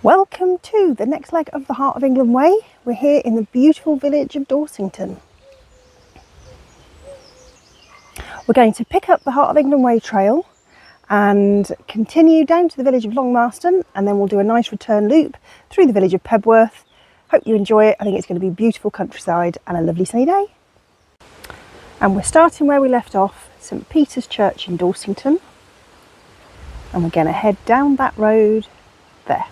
Welcome to the next leg of the Heart of England Way. We're here in the beautiful village of Dorsington. We're going to pick up the Heart of England Way trail and continue down to the village of Long Marston, and then we'll do a nice return loop through the village of Pebworth. Hope you enjoy it. I think it's going to be beautiful countryside and a lovely sunny day. And we're starting where we left off, St Peter's Church in Dorsington, and we're going to head down that road there.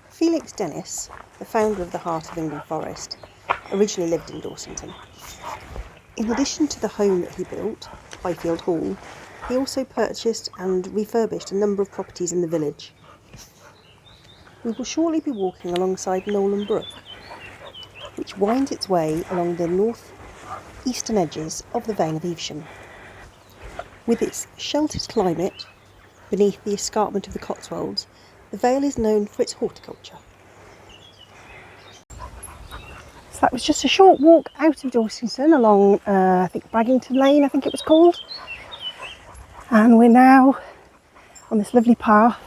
Felix Dennis, the founder of the Heart of England Forest, originally lived in Dorsington. In addition to the home that he built, Highfield Hall, he also purchased and refurbished a number of properties in the village. We will shortly be walking alongside Nolan Brook, which winds its way along the north-eastern edges of the Vale of Evesham. With its sheltered climate, beneath the escarpment of the Cotswolds, the Vale is known for its horticulture. So that was just a short walk out of Dorsington along, I think Braggington Lane, I think it was called. And we're now on this lovely path,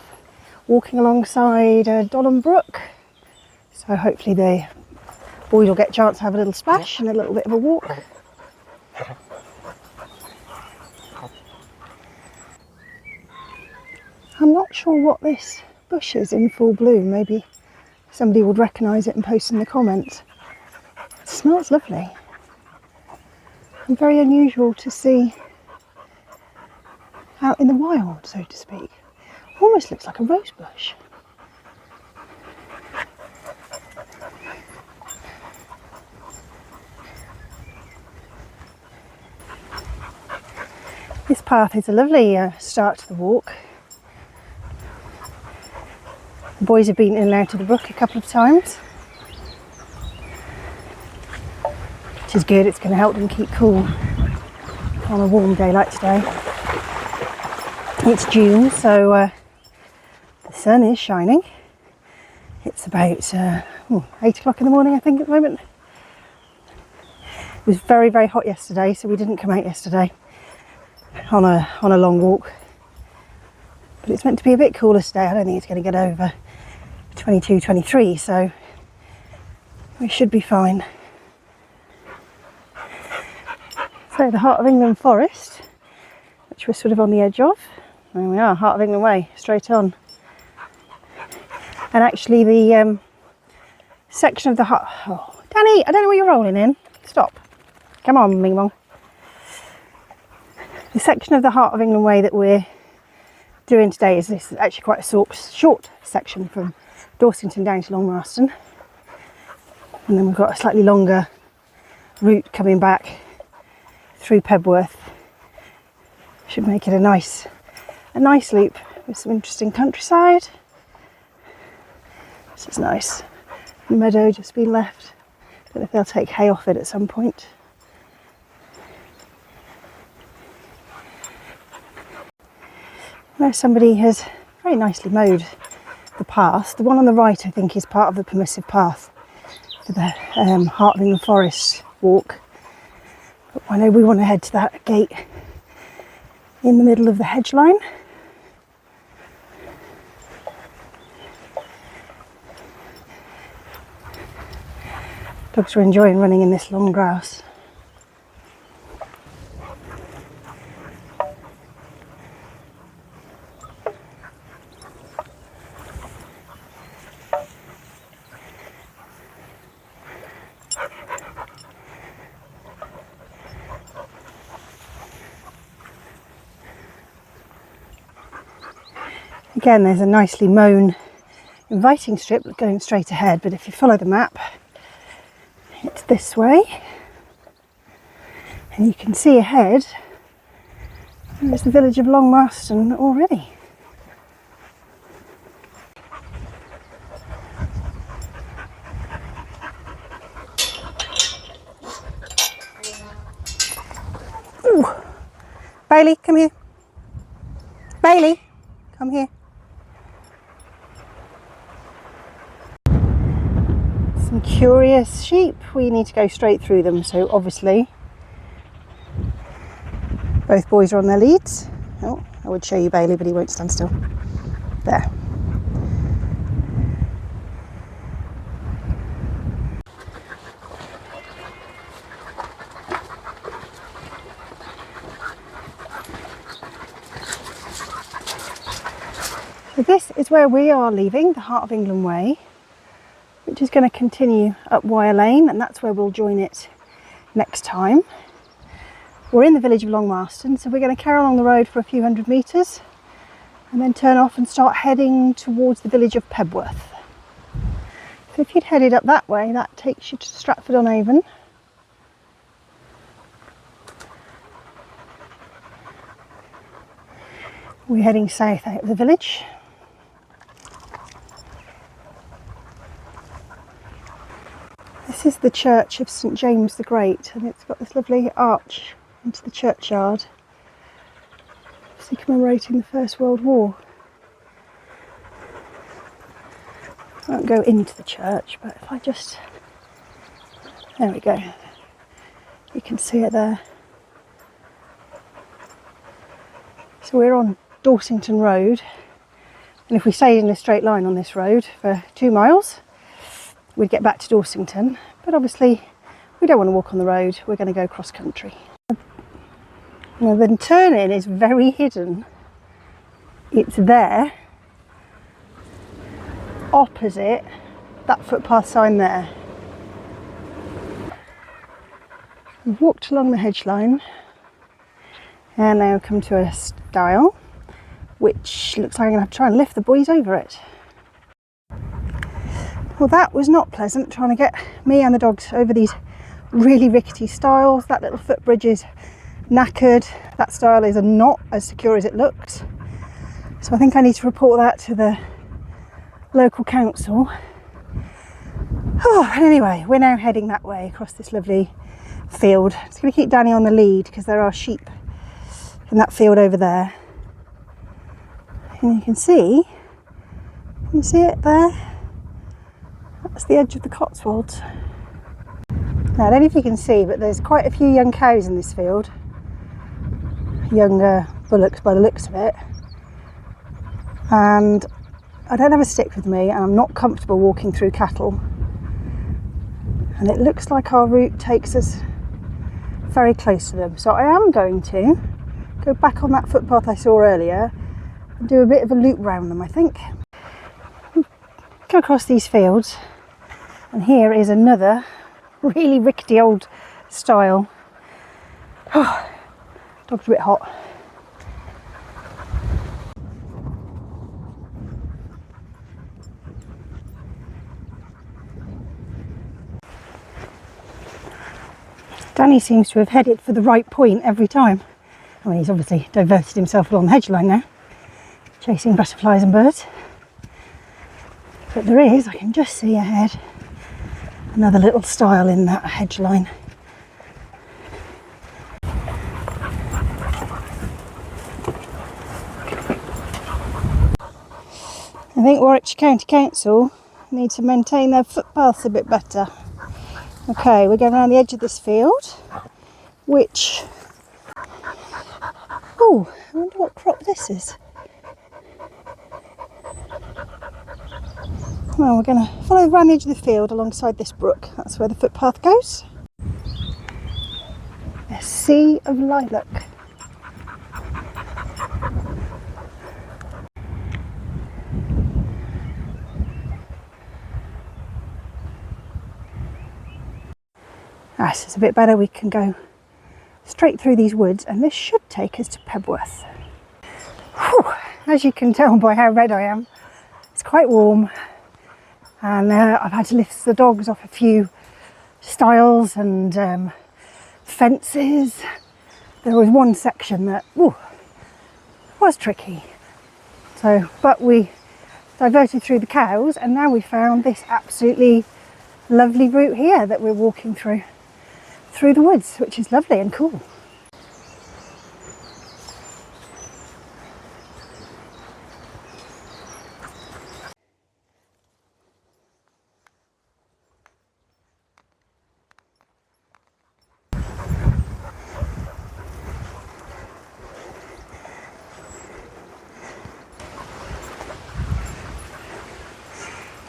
walking alongside Dolan Brook. So hopefully the boys will get a chance to have a little splash and a little bit of a walk. I'm not sure what this bush is in full bloom. Maybe somebody would recognise it and post in the comments. It smells lovely and very unusual to see out in the wild, so to speak. Almost looks like a rose bush. This path is a lovely start to the walk. The boys have been in and out of the brook a couple of times, which is good. It's going to help them keep cool on a warm day like today. It's June, so the sun is shining. It's about 8 o'clock in the morning, I think, at the moment. It was very, very hot yesterday, so we didn't come out yesterday on a long walk. But it's meant to be a bit cooler today. I don't think it's going to get over 22, 23, so we should be fine. So the Heart of England Forest, which we're sort of on the edge of. There we are, Heart of England Way, straight on. And actually the section of the Heart... Oh, Danny, I don't know what you're rolling in. Stop. Come on, Ming Mong. The section of the Heart of England Way that we're doing today is actually quite a short section from Dorsington down to Long Marston, and then we've got a slightly longer route coming back through Pebworth. Should make it a nice loop with some interesting countryside. This is nice. The meadow just been left. Don't know if they'll take hay off it at some point. Where somebody has very nicely mowed the path. The one on the right, I think, is part of the permissive path for the Heart of England Forest walk. But I know we want to head to that gate in the middle of the hedge line. Dogs are enjoying running in this long grass. Again, there's a nicely mown inviting strip going straight ahead, but if you follow the map, it's this way, and you can see ahead there's the village of Long Marston already. Ooh. Bailey, come here. Bailey, come here. Some curious sheep. We need to go straight through them, so obviously both boys are on their leads. Oh, I would show you Bailey, but he won't stand still. There. So this is where we are leaving, the Heart of England Way, which is going to continue up Wire Lane, and that's where we'll join it next time. We're in the village of Long Marston, so we're going to carry along the road for a few hundred metres and then turn off and start heading towards the village of Pebworth. So if you'd headed up that way, that takes you to Stratford-on-Avon. We're heading south out of the village. This is the church of St James the Great, and it's got this lovely arch into the churchyard, obviously commemorating the First World War. I won't go into the church, but if I just, there we go, you can see it there. So we're on Dorsington Road, and if we stayed in a straight line on this road for 2 miles, we'd get back to Dorsington, but obviously we don't want to walk on the road, we're going to go cross country. Now the turn-in is very hidden. It's there, opposite that footpath sign there. We've walked along the hedge line and now come to a stile, which looks like I'm going to have to try and lift the boys over it. Well, that was not pleasant, trying to get me and the dogs over these really rickety stiles. That little footbridge is knackered. That stile is not as secure as it looks. So I think I need to report that to the local council. Oh, and anyway, we're now heading that way across this lovely field. Just going to keep Danny on the lead because there are sheep in that field over there. And you can see it there? That's the edge of the Cotswolds. Now I don't know if you can see, but there's quite a few young cows in this field. Younger bullocks by the looks of it. And I don't have a stick with me and I'm not comfortable walking through cattle. And it looks like our route takes us very close to them. So I am going to go back on that footpath I saw earlier and do a bit of a loop round them, I think. Come across these fields, and here is another really rickety old stile. Oh, dog's a bit hot. Danny seems to have headed for the right point every time. I mean, he's obviously diverted himself along the hedge line now, chasing butterflies and birds. But there is, I can just see ahead, another little stile in that hedge line. I think Warwickshire County Council need to maintain their footpaths a bit better. Okay, we're going around the edge of this field, which, oh, I wonder what crop this is. Well, we're going to follow around the edge of the field alongside this brook. That's where the footpath goes. A sea of lilac. This is a bit better. We can go straight through these woods and this should take us to Pebworth. Whew. As you can tell by how red I am, it's quite warm. And I've had to lift the dogs off a few stiles and fences. There was one section that was tricky. So, but we diverted through the cows and now we found this absolutely lovely route here that we're walking through the woods, which is lovely and cool.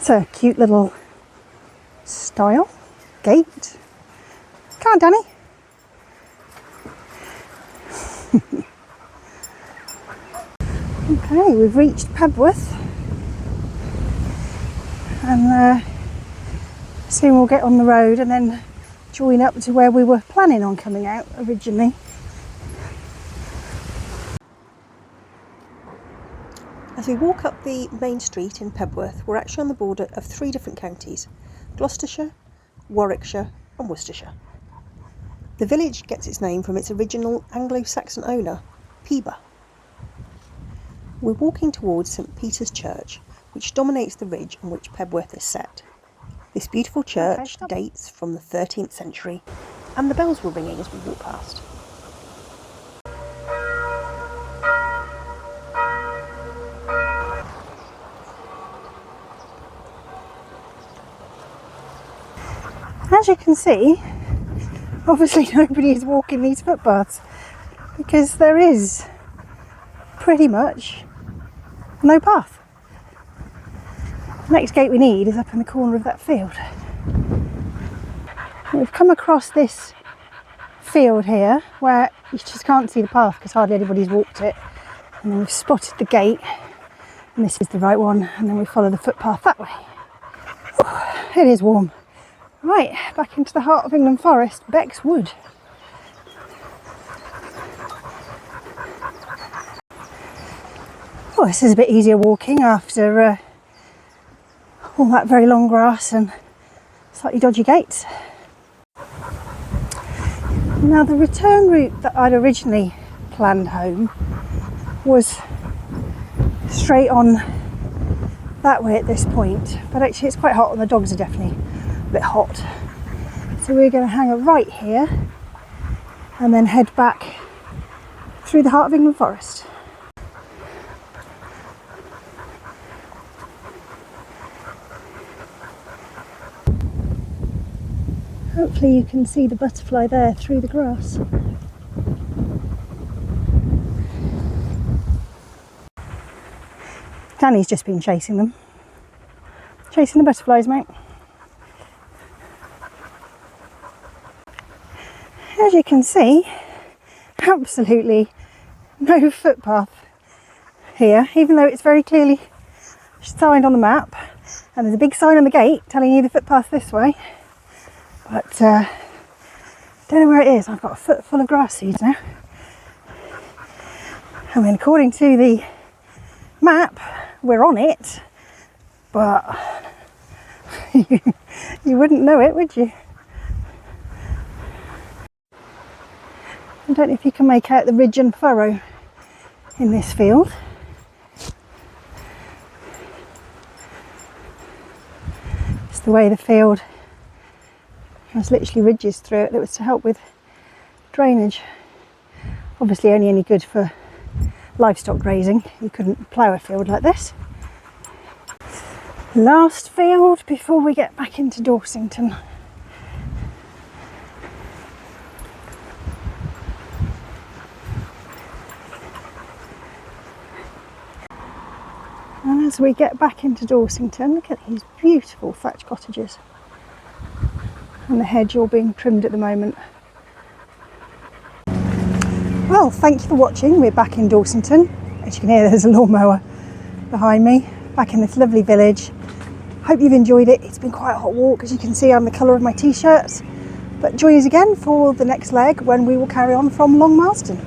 It's a cute little style gate. Come on, Danny. Okay, we've reached Pebworth, and soon we'll get on the road and then join up to where we were planning on coming out originally. As we walk up the main street in Pebworth, we're actually on the border of 3 different counties: Gloucestershire, Warwickshire and Worcestershire. The village gets its name from its original Anglo-Saxon owner, Pebworth. We're walking towards St Peter's Church, which dominates the ridge on which Pebworth is set. This beautiful church dates from the 13th century, and the bells were ringing as we walked past. As you can see, obviously nobody is walking these footpaths because there is pretty much no path. The next gate we need is up in the corner of that field. We've come across this field here where you just can't see the path because hardly anybody's walked it, and then we've spotted the gate and this is the right one, and then we follow the footpath that way. It is warm. Right, back into the heart of England Forest, Beck's Wood. Oh, this is a bit easier walking after all that very long grass and slightly dodgy gates. Now, the return route that I'd originally planned home was straight on that way at this point, but actually it's quite hot and the dogs are definitely a bit hot. So we're going to hang a right here and then head back through the heart of England Forest. Hopefully you can see the butterfly there through the grass. Danny's just been chasing them. Chasing the butterflies, mate. As you can see, absolutely no footpath here, even though it's very clearly signed on the map, and there's a big sign on the gate telling you the footpath this way. But don't know where it is. I've got a foot full of grass seeds now. I mean, according to the map, we're on it, but you wouldn't know it, would you? I don't know if you can make out the ridge and furrow in this field. It's the way the field has literally ridges through it that was to help with drainage. Obviously only any good for livestock grazing. You couldn't plough a field like this. Last field before we get back into Dorsington. And as we get back into Dorsington, look at these beautiful thatch cottages. And the hedge all being trimmed at the moment. Well, thank you for watching. We're back in Dorsington. As you can hear, there's a lawnmower behind me, back in this lovely village. Hope you've enjoyed it. It's been quite a hot walk. As you can see, I'm the colour of my t-shirts. But join us again for the next leg when we will carry on from Long Marston.